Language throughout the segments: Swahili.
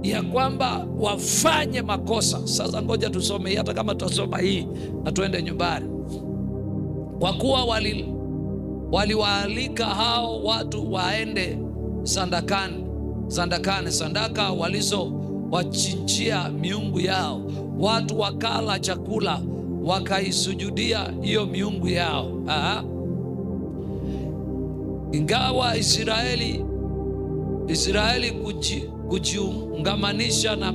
ya kwamba wafanye makosa. Sasa ngoja tusome hii, hata kama tutasoma hii na tuende nyumbani. Kwa kuwa waliwaalika hao watu waende sandakani, sandaka walizowachinjia miungu yao. Watu wakala chakula, wakaisujudia hiyo miungu yao. Ingawa Israeli kujiungamanisha na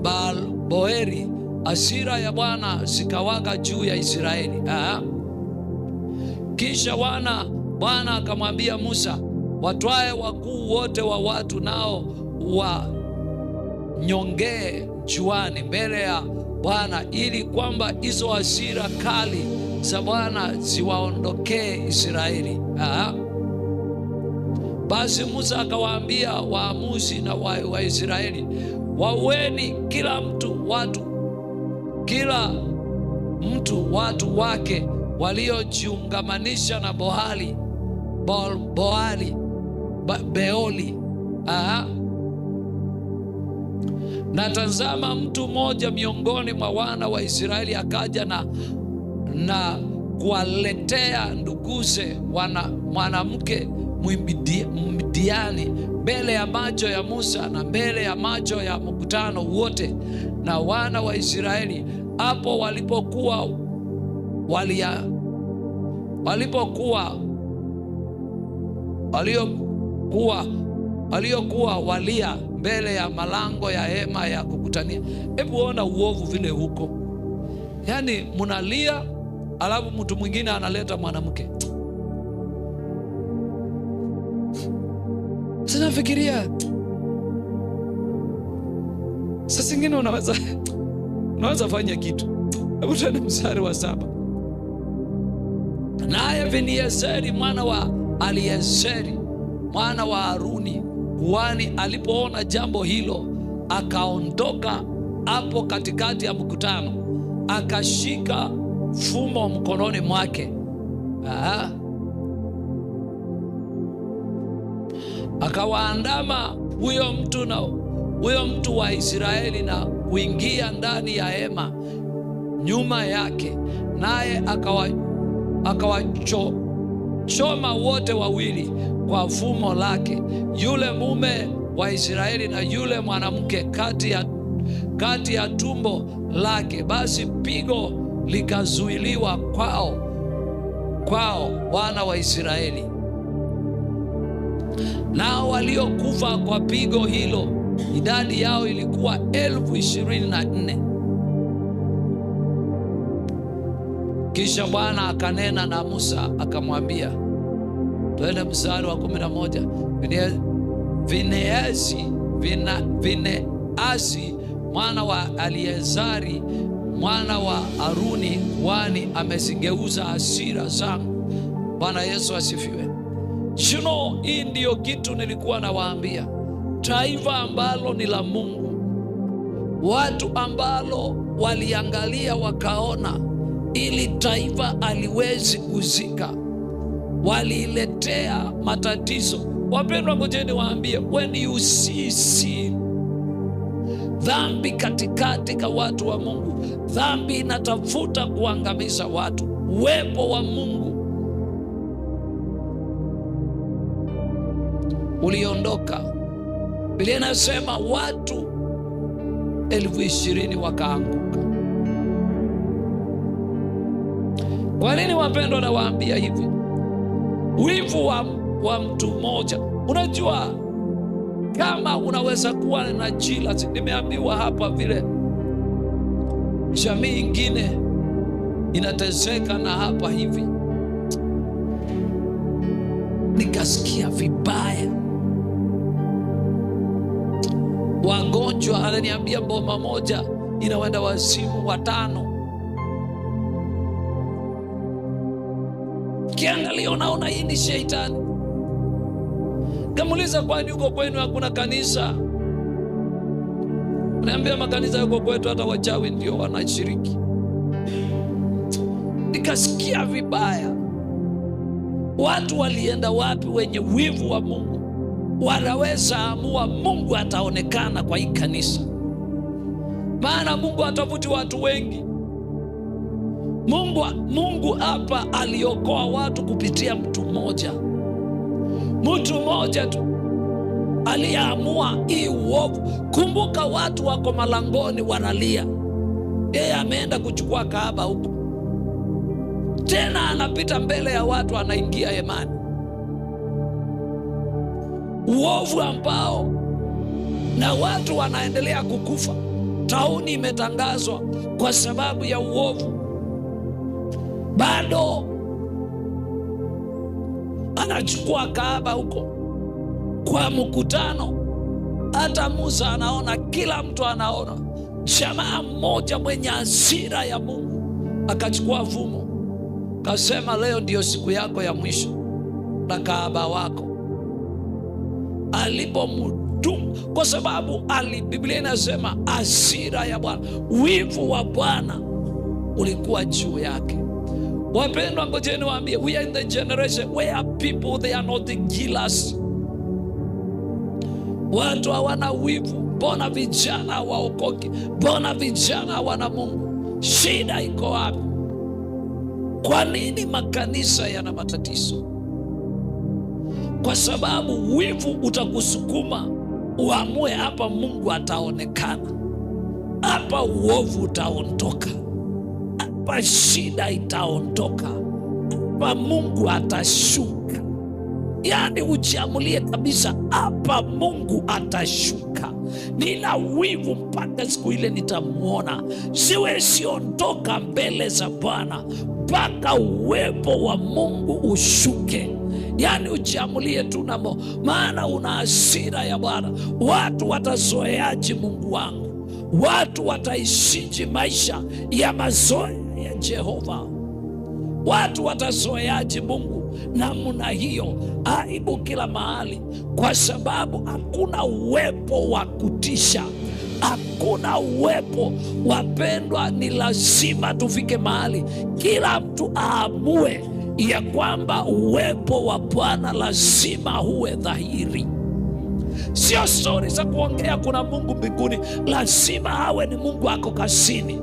Baal-boeri, hasira ya Bwana zikawaka juu ya Israeli. Kisha Bwana akamwambia Musa, watwae wakuu wote wa watu, nao wanyongee juani mbele ya Bwana, ili kwamba hizo hasira kali za Bwana ziwaondokee Israeli. Basi Musa akawaambia waamuzi na Waisraeli, waueni kila mtu watu wake waliojiungamanisha na Beoli. Na tazama, mtu mmoja miongoni mwa wana wa Israeli akaja na kuwaletea nduguze mwanamke Mmidiani mbele ya macho ya Musa na mbele ya macho ya mkutano wote na wana wa Israeli. Hapo waliokuwa walia mbele ya malango ya hema ya kukutania. Hebu ona uovu vile huko, yaani munalia, alafu mtu mwingine analeta mwanamke. Sinafikiria sasa zingine unaweza fanya kitu. Hebu tuende mstari wa 7. Naye Vinieseri mwana wa Aliezeri mwana wa Haruni kuhani alipoona jambo hilo, akaondoka hapo katikati ya mkutano, akashika fumo mkononi mwake. Akawaandama huyo mtu wa Israeli na kuingia ndani ya hema nyuma yake, naye akawachoma wote wawili kwa fumo lake, yule mume wa Israeli na yule mwanamke kati ya tumbo lake. Basi pigo likazuiliwa kwao wana wa Israeli. Nao waliokufa kwa pigo hilo idadi yao ilikuwa 24,000. Kisha Bwana akanena na Musa akamwambia, twende mstari wa 11. Vineasi mwana wa Aliezari mwana wa Haruni kuhani amezigeuza hasira zangu. Bwana Yesu asifiwe. Hii ndiyo kitu nilikuwa nawaambia. Taifa ambalo ni la Mungu, watu ambalo waliangalia wakaona ili taifa aliwezi kuzika, waliletea matatizo. Wapendwa, ngojeni waambie, when you see dhambi katikati ka watu wa Mungu, dhambi inatafuta kuangamiza watu, uwepo wa Mungu uliondoka. Biblia inasema watu 20,000 wakaanguka. Kwa nini wapendwa nawaambia hivi? Wivu wa mtu mmoja. Unajua kama unaweza kuwa na jila, nimeambiwa hapa vile jamii ingine inateseka na hapa hivi, nikasikia vibaya. Wagonjwa, ananiambia boma moja inawenda wazimu 5. Kiangalia unaona hii ni shetani. Kamuliza, kwani huko kwenu hakuna kanisa? Naambia makanisa yuko kwetu hata wachawi ndio wanashiriki. Nikasikia vibaya. Watu walienda wapi wenye wivu wa Mungu? wanaweza amua Mungu ataonekana kwa hii kanisa. Maana Mungu hatafuti watu wengi. Mungu hapa aliokoa watu kupitia mtu mmoja. Mtu mmoja tu aliyeamua hii uovu. Kumbuka watu wako malangoni wanalia, yeye ameenda kuchukua kahaba huko, tena anapita mbele ya watu, anaingia hemani. Uovu ambao na watu wanaendelea kukufa. Tauni imetangazwa kwa sababu ya uovu. Bado anachukua kahaba huko kwa mkutano. Hata Musa anaona, kila mtu anaona. Jamaa mmoja mwenye hasira ya Mungu akachukua fumo, kasema leo ndio siku yako ya mwisho na kahaba wako. Alipomtumu, kwa sababu Biblia inasema hasira ya Bwana, wivu wa Bwana ulikuwa juu yake. Wapendwa, ngojeni waambie, we are in the generation where people, they are not the killers. Watu hawana wivu. Mbona vijana hawaokoki? Mbona vijana hawana Mungu? Shida iko wapi? Kwa nini makanisa yana matatizo? Kwa sababu wivu utakusukuma uamue, hapa Mungu ataonekana, hapa uovu utaondoka, hapa shida itaondoka, hapa Mungu atashuka. Yani ujiamulie kabisa, hapa Mungu atashuka. Nina wivu mpaka siku ile nitamwona. Siwezi ondoka mbele za Bwana mpaka uwepo wa Mungu ushuke. Yani ujiamulie tu namo, maana una hasira ya Bwana. Watu watazoeaje Mungu wangu? Watu wataishiji maisha ya mazoea ya Jehova? Watu watazoeaje Mungu namna hiyo? Aibu kila mahali, kwa sababu hakuna uwepo wa kutisha, hakuna uwepo. Wapendwa, ni lazima tufike mahali kila mtu aamue ya kwamba uwepo wa Bwana lazima uwe dhahiri. Sio stori za kuongea kuna Mungu mbinguni, lazima awe ni Mungu ako kazini.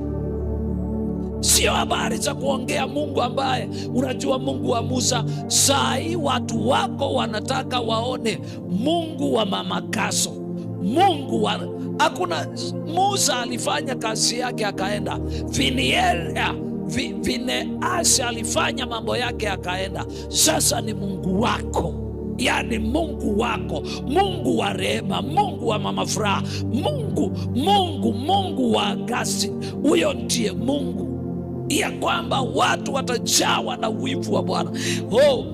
Sio habari za kuongea Mungu ambaye unajua Mungu wa Musa. Saa hii watu wako wanataka waone Mungu wa Mama Kaso, Mungu wa hakuna. Musa alifanya kazi yake akaenda. Vineasi alifanya mambo yake akaenda. Sasa ni Mungu wako, yani Mungu wako, Mungu wa rehema, Mungu wa Mama Furaha, Mungu wa Agasti. Huyo ndiye Mungu ya kwamba watu watajawa na wivu wa Bwana.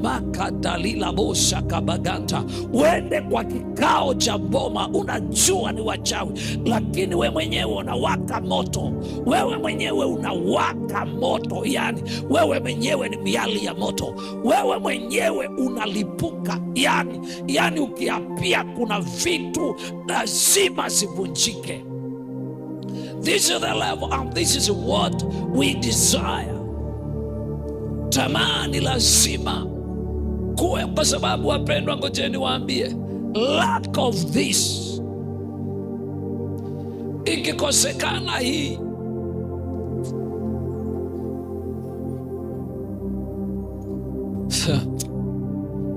Makadalila bosha kabaganta. Uende kwa kikao cha boma, unajua ni wachawi, lakini we mwenyewe unawaka moto. Wewe mwenyewe unawaka moto, yani wewe mwenyewe ni miali ya moto. Wewe mwenyewe unalipuka, yani ukiapia kuna vitu lazima zivunjike. This is the level and this is what we desire. Tamaa ni lazima kuwe, kwa sababu wapendwa, ngojeni waambie, lack of this, ikikosekana hii,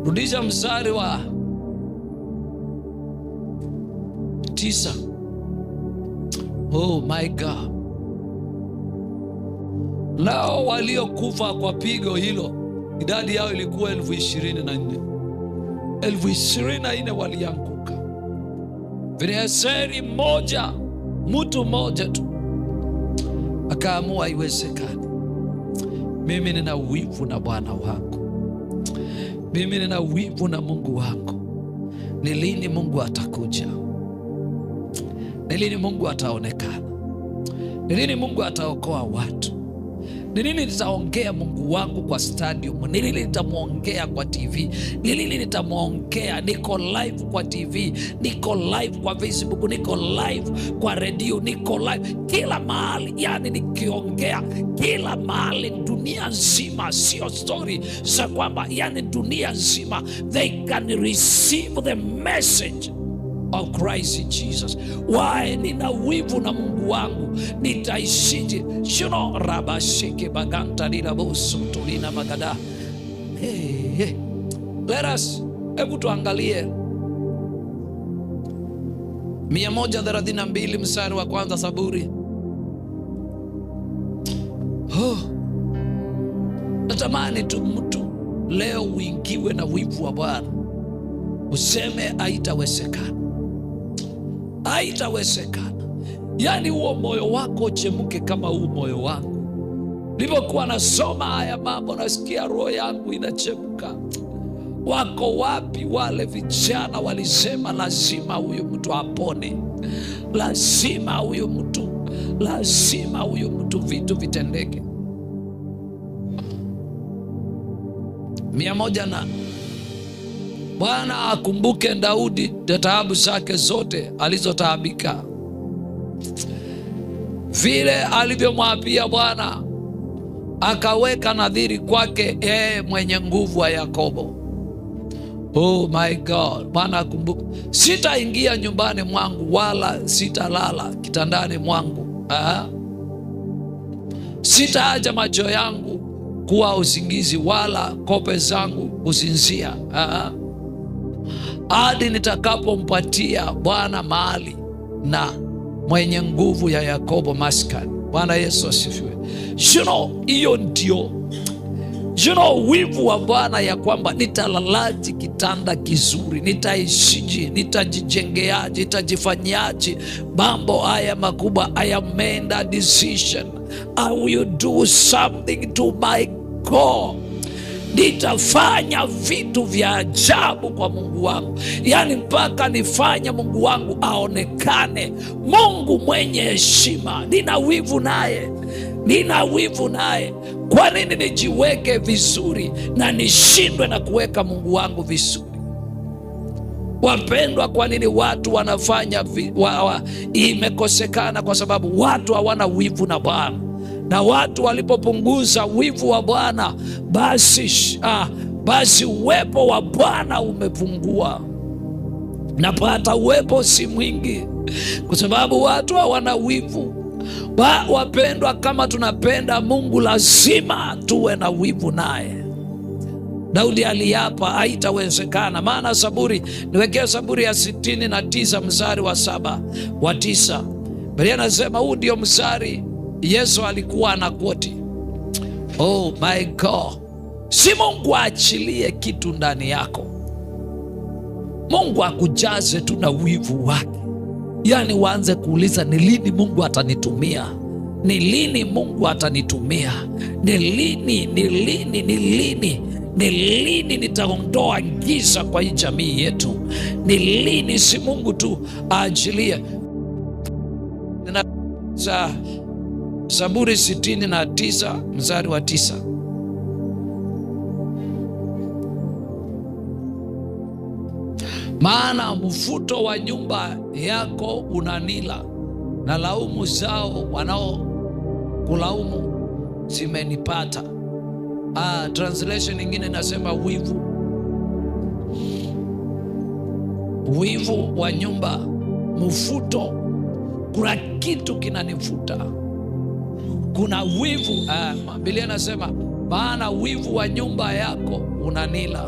rudisha mstari wa 9. Oh my God. Nao waliokufa kwa pigo hilo, idadi yao ilikuwa 24,000. 24,000 walianguka. Vinaeseri mmoja, mtu mmoja tu akaamua iwezekani. Mimi nina wivu na Bwana wangu, mimi nina wivu na Mungu wangu. Ni lini Mungu atakuja? Ni lini Mungu ataonekana? Ni lini Mungu ataokoa watu? Ni nini nitaongea Mungu wangu kwa stadium? Ni nini nitamwongea kwa TV? Ni nini nitamwongea? Niko live kwa TV, niko live kwa Facebook, niko live kwa redio, niko live kila mahali. Yani nikiongea kila mahali, dunia nzima, sio story za kwamba yani dunia nzima they can receive the message of Christ Jesus. Why? Nina wivu na Mungu wangu, nitaishije? Shuno rabashike baganta linabusu tulina magada. Hey. Let us, hebu tuangalie 132 mstari wa kwanza Zaburi. Natamani tu mtu leo uingiwe na wivu wa Bwana, useme haitawezekana, haitawezekana. Yani huo moyo wako chemuke kama huu moyo wangu. Nilipokuwa nasoma haya mambo, nasikia roho yangu inachemuka. Wako wapi wale vijana walisema lazima huyu mtu apone, lazima huyu mtu vitu vitendeke? 100 na Bwana akumbuke Daudi na taabu zake zote alizotaabika, vile alivyomwapia Bwana, akaweka nadhiri kwake yeye mwenye nguvu wa Yakobo. Oh my God, Bwana akumbuke. Sitaingia nyumbani mwangu, wala sitalala kitandani mwangu. Sitaacha macho yangu kuwa usingizi, wala kope zangu kusinzia, hadi nitakapompatia Bwana mahali na mwenye nguvu ya Yakobo maskani. Bwana Yesu asifiwe. Hiyo ndio wivu wa Bwana, ya kwamba nitalalaji kitanda kizuri, nitaishiji, nitajijengeaje, nitajifanyaje mambo haya makubwa. I have made a decision, I will do something to my God. Nitafanya vitu vya ajabu kwa Mungu wangu, yani mpaka nifanye Mungu wangu aonekane Mungu mwenye heshima. Nina wivu naye. Kwa nini nijiweke vizuri na nishindwe na kuweka Mungu wangu vizuri? Wapendwa, kwa nini watu wanafanya imekosekana? Kwa sababu watu hawana wivu na Bwana. Na watu walipopunguza wivu wa Bwana, basi uwepo wa Bwana umepungua, na hata uwepo si mwingi, kwa sababu watu hawana wivu. Wapendwa, kama tunapenda Mungu lazima tuwe na wivu naye. Daudi aliapa haitawezekana. Maana niwekea Zaburi ya 69 mstari wa 7 wa 9. Biblia nasema, huu ndio mstari Yesu alikuwa anakoti. Oh my God. Si Mungu aachilie kitu ndani yako, Mungu akujaze tu na wivu wake. Yani waanze kuuliza, ni lini Mungu atanitumia? Ni lini Mungu atanitumia? Ni lini nitaondoa giza kwa hii jamii yetu? Ni lini? Si Mungu tu aachilie. Zaburi 69 mstari wa 9. Maana mfuto wa nyumba yako unanila, na laumu zao wanaokulaumu zimenipata. Translation nyingine nasema wivu wa nyumba, mfuto. Kuna kitu kinanifuta, kuna wivu. Biblia nasema, maana wivu wa nyumba yako unanila,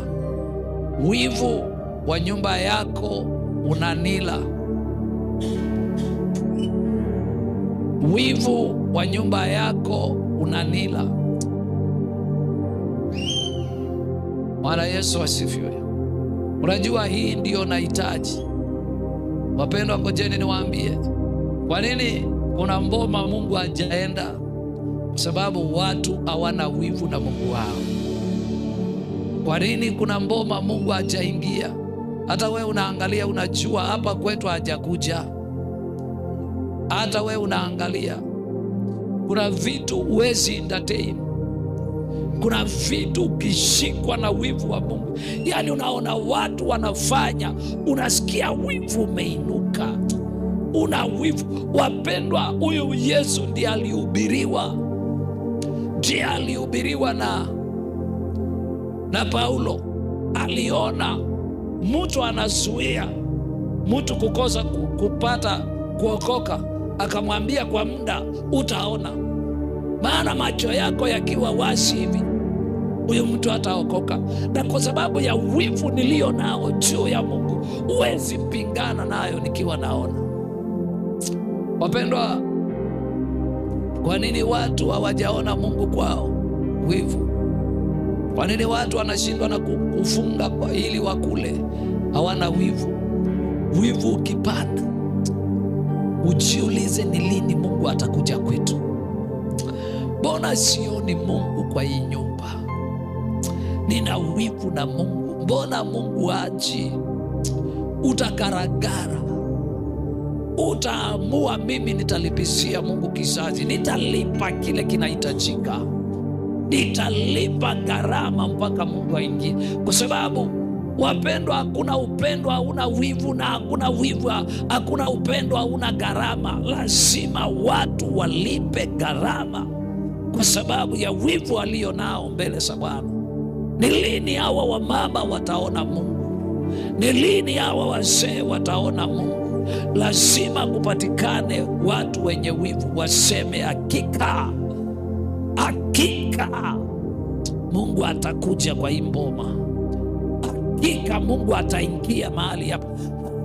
wivu wa nyumba yako unanila, wivu wa nyumba yako unanila. Bwana Yesu asifiwe. Unajua, hii ndio nahitaji. Wapendwa, ngojeni niwaambie kwa nini kuna mboma Mungu hajaenda. Kwa sababu watu hawana wivu na Mungu wao. Kwa nini kuna mboma Mungu hajaingia? Hata we unaangalia, unajua hapa kwetu hajakuja. Hata we unaangalia kuna vitu huwezi entertain. Kuna vitu ukishikwa na wivu wa Mungu, yani unaona watu wanafanya, unasikia wivu umeinuka, una wivu. Wapendwa, huyu Yesu ndiye alihubiriwa na Paulo. Aliona mtu anazuia mtu kukosa kupata kuokoka, akamwambia kwa muda utaona, maana macho yako yakiwa wasi hivi huyu mtu ataokoka. Na kwa sababu ya wivu nilio nao juu ya Mungu, huwezi pingana nayo nikiwa naona. Wapendwa, kwa nini watu hawajaona Mungu kwao? Wivu. Kwa nini watu wanashindwa na kufunga ili wakule? Hawana wivu. Wivu ukipanda, ujiulize ni lini Mungu atakuja kwetu. Mbona sioni Mungu kwa hii nyumba? Nina wivu na Mungu. Mbona Mungu aji? Utakaragara, utaamua mimi nitalipisia Mungu kisasi, nitalipa kile kinahitajika, nitalipa gharama mpaka Mungu aingie. Kwa sababu wapendwa, hakuna upendo hauna wivu, na hakuna upendo hauna gharama. Lazima watu walipe gharama kwa sababu ya wivu alio nao mbele za Bwana. Ni lini hawa wamama wataona Mungu? Ni lini hawa wazee wataona Mungu? Lazima kupatikane watu wenye wivu waseme hakika Mungu atakuja kwa hii mboma. Hakika Mungu ataingia mahali hapa,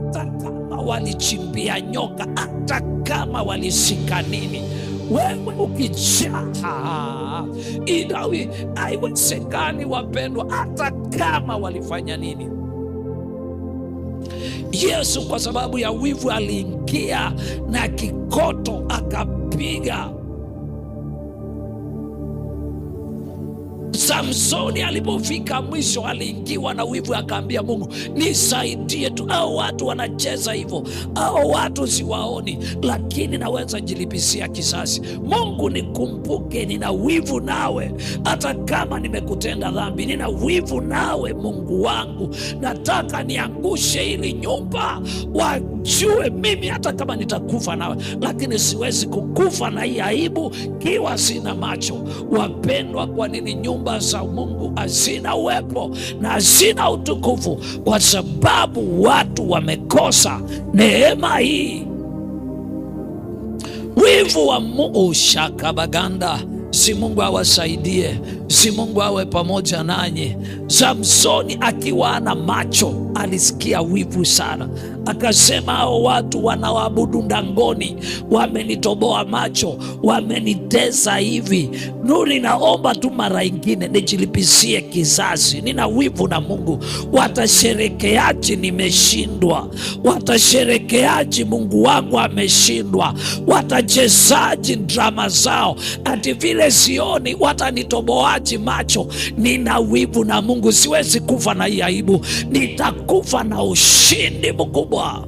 hata kama walichimbia nyoka, hata kama walishika nini. Wewe ukijaa, haiwezekani wapendwa, hata kama walifanya nini. Yesu kwa sababu ya wivu aliingia na kikoto akapiga. Samsoni alipofika mwisho aliingiwa na wivu, akaambia Mungu, nisaidie tu. Hao watu wanacheza hivyo, hao watu siwaoni, lakini naweza jilipisia kisasi. Mungu nikumbuke, nina wivu nawe, hata kama nimekutenda dhambi, nina wivu nawe Mungu wangu. Nataka niangushe ili nyumba wajue mimi, hata kama nitakufa nawe, lakini siwezi kukufa na hii aibu kiwa sina macho. Wapendwa, kwa nini nyumba za Mungu hazina uwepo na hazina utukufu? Kwa sababu watu wamekosa neema hii. Wivu wa Mungu shakabaganda. Si Mungu awasaidie, si Mungu awe pamoja nanyi. Samsoni akiwa ana macho alisikia wivu sana, akasema hao watu wanaoabudu ndangoni wamenitoboa macho, wamenitesa hivi. Nuri, naomba tu mara ingine nijilipisie kisasi. Nina wivu na Mungu. Watasherekeaji nimeshindwa? Watasherekeaji Mungu wangu ameshindwa? Watachezaji drama zao ati vile sioni? Watanitoboaji macho? Nina wivu na Mungu. Siwezi kufa na hii aibu, nitakufa na ushindi mkubwa.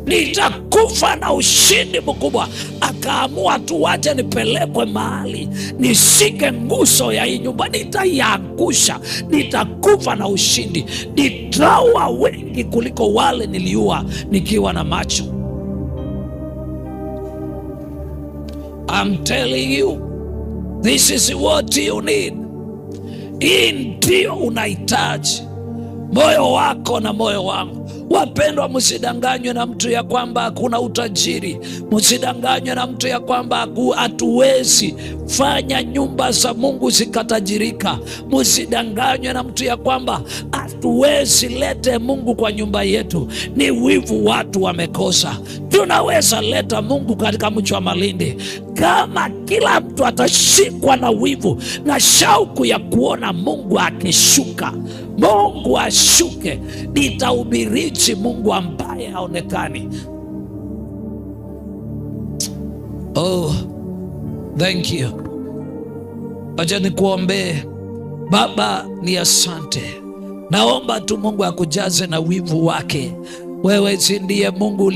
Nitakufa na ushindi mkubwa. Akaamua tu, waje nipelekwe mahali nishike nguzo ya hii nyumba, nitaiangusha, nitakufa na ushindi, nitaua wengi kuliko wale niliua nikiwa na macho. I'm telling you, this is what you need. Hii ndio unahitaji, moyo wako na moyo wangu. Wapendwa, msidanganywe na mtu ya kwamba hakuna utajiri. Msidanganywe na mtu ya kwamba hatuwezi fanya nyumba za Mungu zikatajirika. Msidanganywe na mtu ya kwamba hatuwezi lete Mungu kwa nyumba yetu. Ni wivu watu wamekosa. Tunaweza leta Mungu katika mji wa Malindi kama kila mtu atashikwa na wivu na shauku ya kuona Mungu akishuka. Mungu ashuke, nitahubiriji Mungu ambaye haonekani. Oh, thank you. Acha nikuombee. Baba, ni asante. Naomba tu Mungu akujaze na wivu wake. Wewe si ndiye Mungu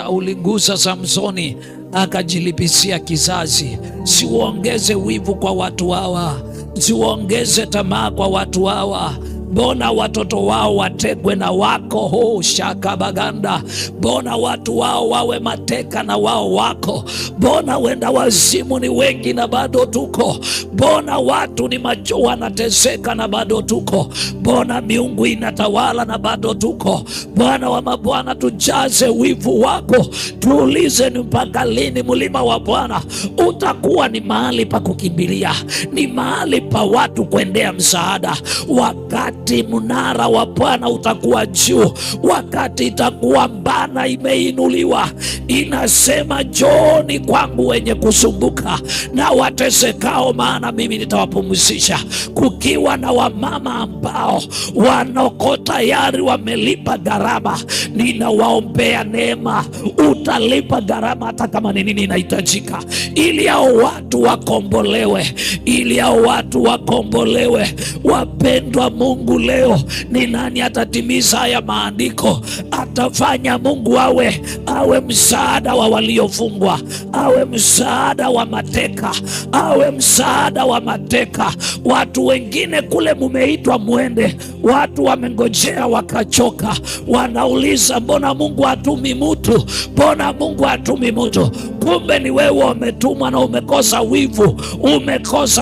uligusa Samsoni akajilipisia kizazi. Siuongeze wivu kwa watu hawa, siuongeze tamaa kwa watu hawa. Mbona watoto wao wategwe na wako shakabaganda? Mbona watu wao wawe mateka na wao wako? Mbona wenda wazimu ni wengi na bado tuko? Mbona watu ni macho wanateseka na bado tuko? Mbona miungu inatawala na bado tuko? Bwana wa mabwana, tujaze wivu wako. Tuulize, ni mpaka lini mlima wa Bwana utakuwa ni mahali pa kukimbilia, ni mahali pa watu kuendea msaada? Wakati mnara wa Bwana utakuwa juu, wakati itakuwa mbana imeinuliwa, inasema njooni kwangu wenye kusumbuka na watesekao, maana mimi nitawapumzisha. Kukiwa na wamama ambao wanoko tayari wamelipa gharama, ninawaombea neema. Utalipa gharama hata kama ni nini inahitajika, ili hao watu wakombolewe, ili hao watu wakombolewe. Wapendwa, Mungu leo ni nani atatimiza haya maandiko? Atafanya Mungu awe msaada wa waliofungwa, awe msaada wa mateka, awe msaada wa mateka. Watu wengine kule mumeitwa mwende, watu wamengojea wakachoka, wanauliza mbona Mungu hatumi mtu, mbona Mungu hatumi mtu? Kumbe ni wewe umetumwa na umekosa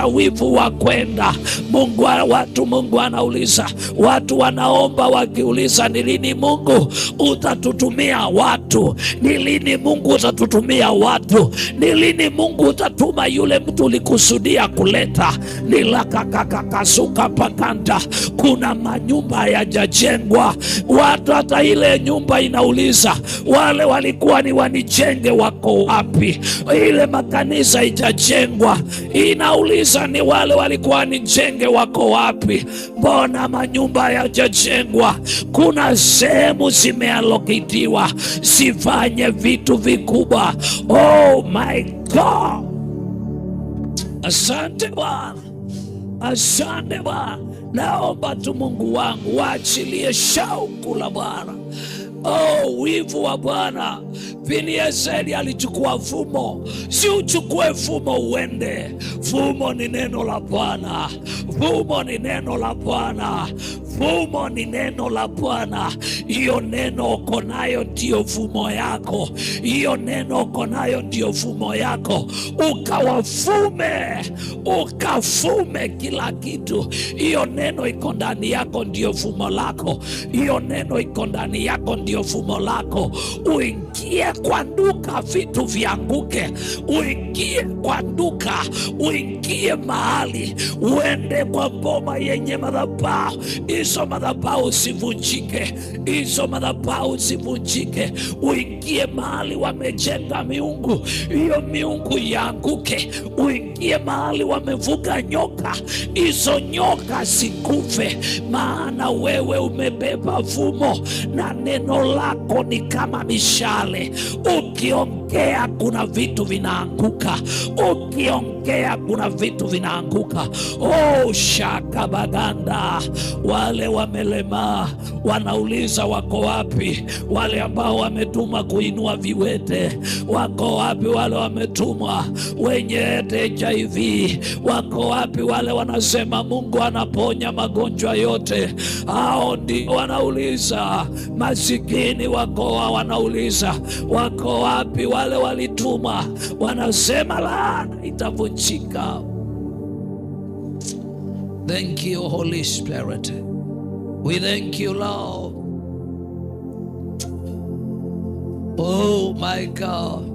wivu wa kwenda. Mungu anauliza, watu wanaomba wakiuliza, ni lini Mungu utatutumia watu? Ni lini Mungu utatutumia watu? Ni lini Mungu utatuma yule mtu ulikusudia kuleta? Nilakakakasuka pakanta. Kuna manyumba hayajajengwa, watu hata ile nyumba inauliza, wale walikuwa ni wanijenge wako wapi? Ile makanisa haijajengwa, inauliza ni wale walikuwa nijenge wako wapi? Mbona manyumba hayajajengwa? Kuna sehemu zimealokitiwa sifanye vitu vikubwa. Oh my God, asante Bwana, asante Bwana. Naomba tu Mungu wangu waachilie shauku la Bwana. Oh, wivu wa Bwana. Piniezeli alichukua fumo, si uchukue fumo uende. Fumo ni neno la Bwana, fumo ni neno la Bwana, fumo ni neno la Bwana. Hiyo neno uko nayo ndio fumo yako, hiyo neno uko nayo ndio fumo yako. Ukafume kila kitu. Hiyo neno iko ndani yako ndio fumo lako, hiyo neno iko ndani yako ndio fumo lako. Uingie kwa duka vitu vianguke, uingie kwa duka, uingie mahali, uende kwa boma yenye madhabahu. Hizo madhabahu sivunjike, hizo madhabahu sivunjike. Uingie mahali wamejenga miungu, hiyo miungu ianguke. Uingie mahali wamevuga nyoka, hizo nyoka sikufe, maana wewe umebeba fumo na neno lako ni kama mishale. Ukiongea kuna vitu vinaanguka, ukiongea kuna vitu vinaanguka. Oh, shakabaganda. Wale wamelemaa wanauliza wako wapi? Wale ambao wametumwa kuinua viwete wako wapi? Wale wametumwa wenye HIV wako wapi? Wale wanasema Mungu anaponya magonjwa yote, hao ndio wanauliza. Masikini wako wanauliza wako wapi? Wale walitumwa wanasema laana itavunjika. Thank you, Holy Spirit. We thank you, Lord. Oh my God.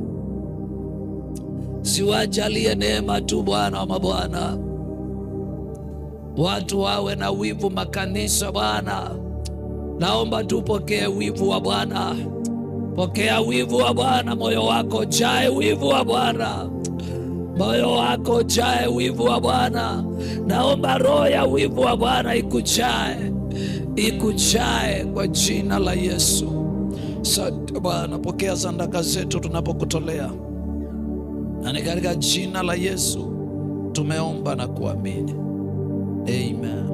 Siwajalie neema tu Bwana wa mabwana, watu wawe na wivu makanisa Bwana. Naomba tupokee wivu wa Bwana. Pokea wivu wa Bwana, moyo wako jae wivu wa Bwana, moyo wako jae wivu wa Bwana. Naomba roho ya wivu wa Bwana ikujae kwa jina la Yesu. Asante Bwana, pokea sadaka zetu tunapokutolea, na ni katika jina la Yesu tumeomba na kuamini. Amen.